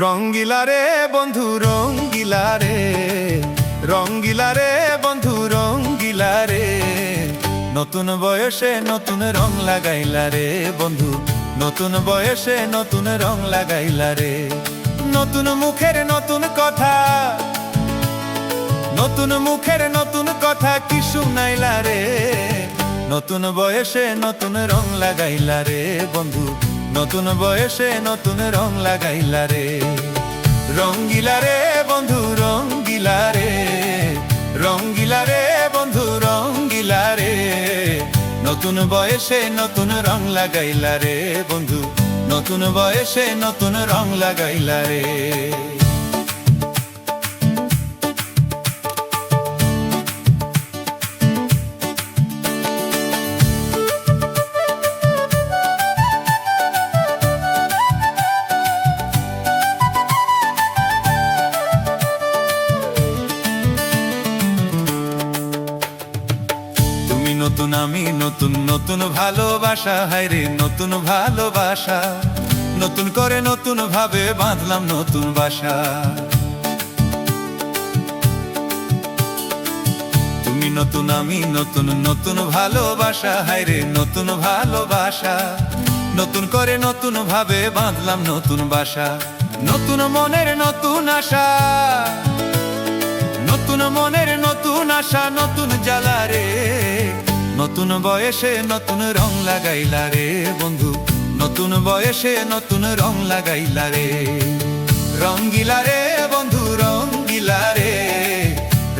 রঙ্গিলা রে বন্ধু রঙ্গিলা রে, রঙ্গিলা রে বন্ধু রঙ্গিলা রে, নতুন বয়সে নতুন রং লাগাইলা রে বন্ধু, নতুন বয়সে নতুন রং লাগাইলা রে। নতুন মুখের নতুন কথা, নতুন মুখের নতুন কথা কি শুনাইলা রে, নতুন বয়সে নতুন রং লাগাইলা রে বন্ধু, নতুন বয়সে নতুন রং লাগাইলা রে। রঙ্গিলা রে বন্ধু রঙ্গিলা রে, রঙ্গিলা রে বন্ধু রঙ্গিলা রে, নতুন বয়সে নতুন রং লাগাইলা রে বন্ধু, নতুন বয়সে নতুন রং লাগাইলা রে। নতুন আমি নতুন, নতুন ভালোবাসা, হায়রে নতুন ভালোবাসা, নতুন করে নতুন ভাবে বাঁধলাম নতুন বাসা। তুমি নতুন আমি নতুন, নতুন ভালোবাসা, হায়রে নতুন ভালোবাসা, নতুন করে নতুন ভাবে বাঁধলাম নতুন বাসা। নতুন মনের নতুন আশা, নতুন মনের নতুন আশা, নতুন জ্বালা রে, নতুন বয়সে নতুন রং লাগাইলা রে বন্ধু, নতুন বয়সে নতুন রং লাগাইলা রে। রঙ্গিলা রে বন্ধু রঙ্গিলা রে,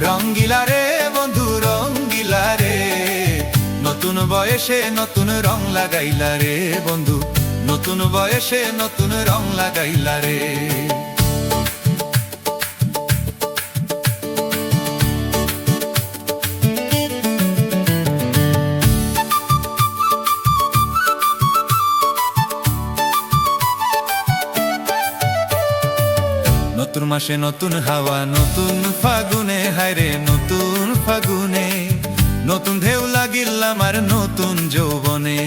রঙ্গিলা রে বন্ধু রঙ্গিলা রে, নতুন বয়সে নতুন রং লাগাইলা রে বন্ধু, নতুন বয়সে নতুন রং লাগাইলা রে। নতুন মাসে নতুন হাওয়া, নতুন ফাগুনে, হায়রে নতুন ফাগুনে, নতুন ঢেউ লাগিল আমার নতুন যৌবনে।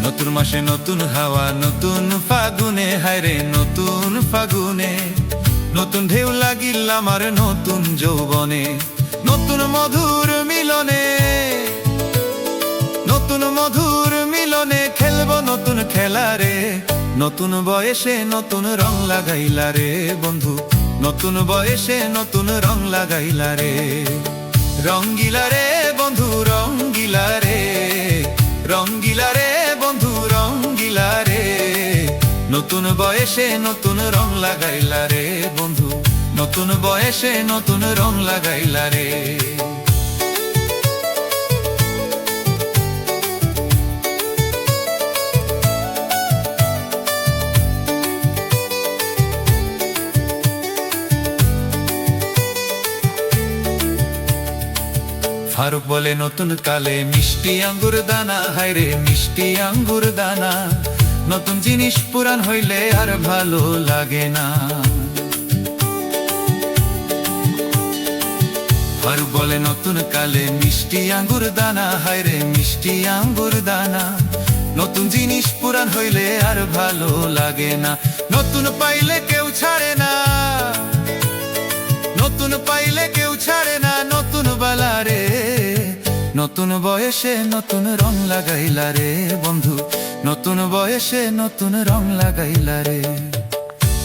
নতুন মাসে নতুন হাওয়া, নতুন ফাগুনে, হায়রে নতুন ফাগুনে, নতুন ঢেউ লাগিল আমার নতুন যৌবনে। নতুন মধুর মিলনে, নতুন মধুর মিলনে খেলবো নতুন খেলা রে, নতুন বয়সে নতুন রং লাগাইলা রে বন্ধু, নতুন বয়সে নতুন রং লাগাইলা রে। রঙ্গিলা রে বন্ধু রঙ্গিলা রে, রঙ্গিলা রে বন্ধু রঙ্গিলা রে, নতুন বয়সে নতুন রং লাগাইলা রে বন্ধু, নতুন বয়সে নতুন রং লাগাইলা রে। ফারুক বলে নতুন কালে মিষ্টি আঙ্গুর দানা, হায়রে মিষ্টি আঙ্গুর দানা, নতুন জিনিস পুরান হইলে আর ভালো লাগে না। ফারুক বলে নতুন কালে মিষ্টি আঙ্গুর দানা, হায়রে মিষ্টি আঙ্গুর দানা, নতুন জিনিস পুরান হইলে আর ভালো লাগে না। নতুন পাইলে কেউ ছাড়ে না, নতুন পাইলে কেউ ছাড়ে না, নতুন বালা রে, নতুন বয়সে নতুন রং লাগাইলা রে বন্ধু, নতুন বয়সে নতুন রং লাগাইলা রে।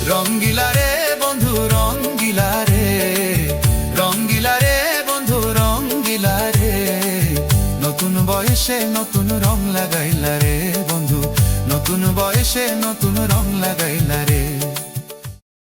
রঙ্গিলা রে বন্ধু রঙ্গিলা রে, রঙ্গিলা রে বন্ধু রঙ্গিলা রে, নতুন বয়সে নতুন রং লাগাইলা রে বন্ধু, নতুন বয়সে নতুন রং লাগাইলা রে।